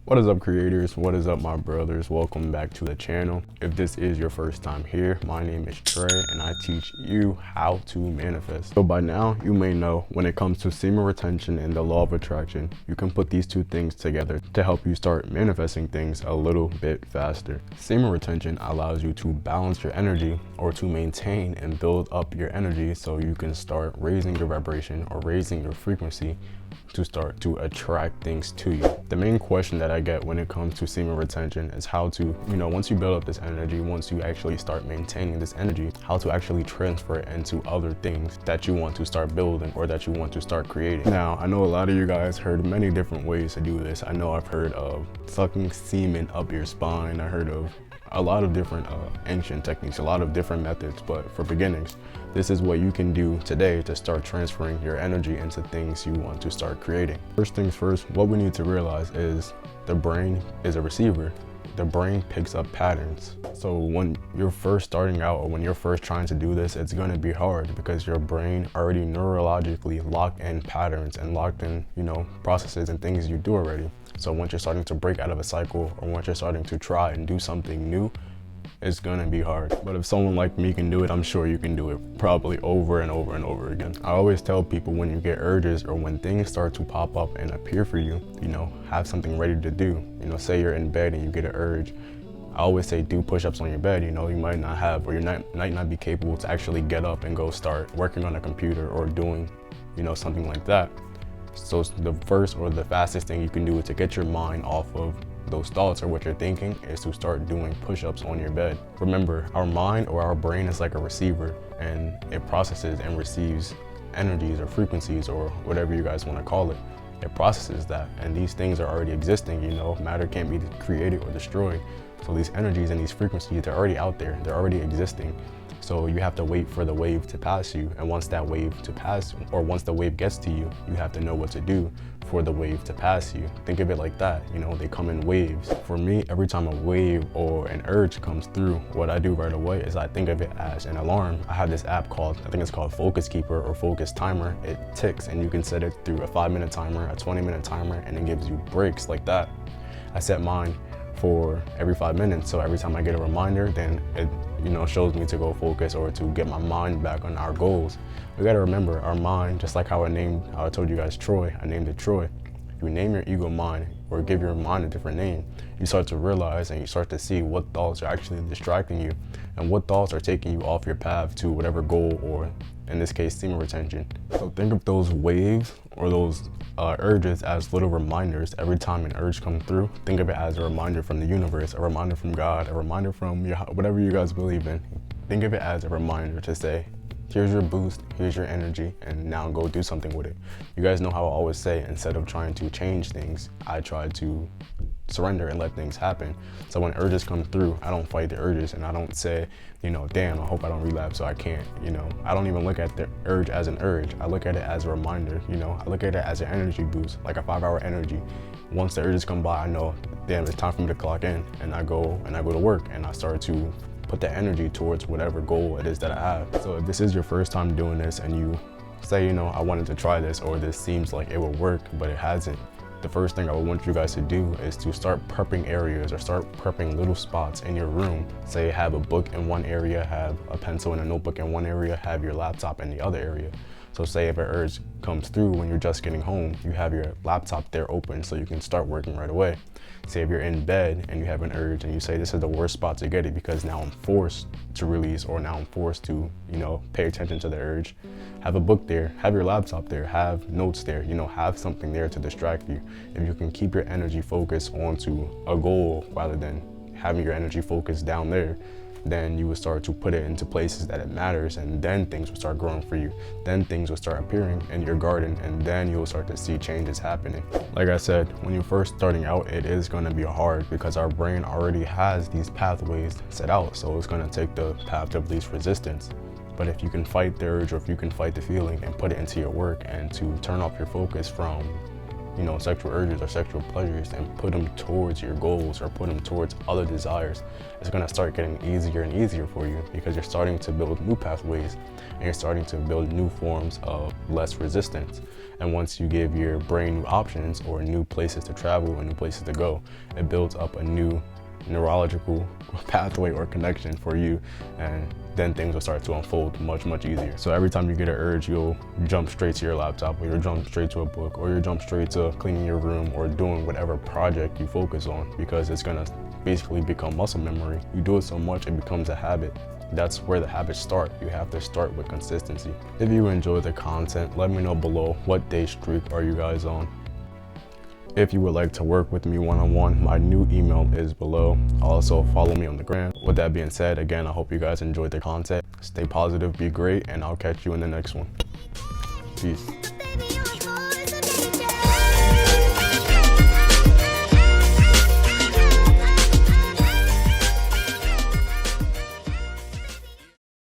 What is up, creators? What is up, my brothers? Welcome back to the channel. If this is your first time here, my name is Trey and I teach you how to manifest. So by now you may know when it comes to semen retention and the law of attraction, you can put these two things together to help you start manifesting things a little bit faster. Semen retention allows you to balance your energy or to maintain and build up your energy so you can start raising your vibration or raising your frequency to start to attract things to you. The main question that I get when it comes to semen retention is how to, once you build up this energy, once you actually start maintaining this energy, how to actually transfer it into other things that you want to start building or that you want to start creating. Now, I know a lot of you guys heard many different ways to do this. I know I've heard of sucking semen up your spine. I heard of a lot of different ancient techniques, a lot of different methods, but for beginners, this is what you can do today to start transferring your energy into things you want to start creating. First things first, what we need to realize is the brain is a receiver. The brain picks up patterns. So when you're first starting out or when you're first trying to do this, it's going to be hard because your brain already neurologically locked in patterns and locked in, processes and things you do already. So once you're starting to break out of a cycle or once you're starting to try and do something new, it's gonna be hard. But if someone like me can do it, I'm sure you can do it probably over and over and over again. I always tell people when you get urges or when things start to pop up and appear for you, have something ready to do. Say you're in bed and you get an urge. I always say do push-ups on your bed. You might not have, or you might not be capable to actually get up and go start working on a computer or doing, something like that. So the first or the fastest thing you can do to get your mind off of those thoughts or what you're thinking is to start doing push-ups on your bed. Remember, our mind or our brain is like a receiver and it processes and receives energies or frequencies or whatever you guys want to call it. It processes that, and these things are already existing. Matter can't be created or destroyed. So these energies and these frequencies, they're already out there, they're already existing. So you have to wait for the wave to pass you. And once that wave to pass, or once the wave gets to you, you have to know what to do for the wave to pass you. Think of it like that, they come in waves. For me, every time a wave or an urge comes through, what I do right away is I think of it as an alarm. I have this app called, I think it's called Focus Keeper or Focus Timer. It ticks and you can set it through a 5-minute timer, a 20-minute timer, and it gives you breaks like that. I set mine for every 5 minutes. So every time I get a reminder, then it shows me to go focus or to get my mind back on our goals. We got to remember our mind, just like how I told you guys Troy, I named it Troy. If you name your ego mind or give your mind a different name, you start to realize and you start to see what thoughts are actually distracting you and what thoughts are taking you off your path to whatever goal, or in this case, semen retention. So think of those waves or those urges as little reminders. Every time an urge comes through, think of it as a reminder from the universe, a reminder from God, a reminder from whatever you guys believe in. Think of it as a reminder to say, here's your boost, here's your energy, and now go do something with it. You guys know how I always say, instead of trying to change things, I try to surrender and let things happen. So when urges come through, I don't fight the urges and I don't say, damn, I hope I don't relapse so I can't, I don't even look at the urge as an urge. I look at it as a reminder, I look at it as an energy boost, like a 5-hour energy. Once the urges come by, I know, damn, it's time for me to clock in, and I go to work and I start to put the energy towards whatever goal it is that I have. So if this is your first time doing this and you say, I wanted to try this, or this seems like it will work, but it hasn't, the first thing I would want you guys to do is to start prepping areas or start prepping little spots in your room. Say have a book in one area, have a pencil and a notebook in one area, have your laptop in the other area. So say if an urge comes through when you're just getting home, you have your laptop there open so you can start working right away. Say if you're in bed and you have an urge and you say this is the worst spot to get it because now I'm forced to release, or now I'm forced to, pay attention to the urge. Have a book there, have your laptop there, have notes there, have something there to distract you. If you can keep your energy focused onto a goal rather than having your energy focused down there, then you will start to put it into places that it matters, and then things will start growing for you. Then things will start appearing in your garden, and then you will start to see changes happening. Like I said, when you're first starting out, it is going to be hard because our brain already has these pathways set out. So it's going to take the path of least resistance. But if you can fight the urge, or if you can fight the feeling and put it into your work and to turn off your focus from sexual urges or sexual pleasures and put them towards your goals or put them towards other desires, it's going to start getting easier and easier for you, because you're starting to build new pathways and you're starting to build new forms of less resistance. And once you give your brain new options or new places to travel and new places to go, it builds up a new neurological pathway or connection for you, and then things will start to unfold much easier. So every time you get an urge, you'll jump straight to your laptop, or you'll jump straight to a book, or you'll jump straight to cleaning your room or doing whatever project you focus on, because it's gonna basically become muscle memory. You do it so much, it becomes a habit. That's where the habits start. You have to start with consistency. If you enjoy the content, let me know below, what day streak are you guys on? If you would like to work with me one-on-one, my new email is below. Also, follow me on the gram. With that being said, again, I hope you guys enjoyed the content. Stay positive, be great, and I'll catch you in the next one. Peace.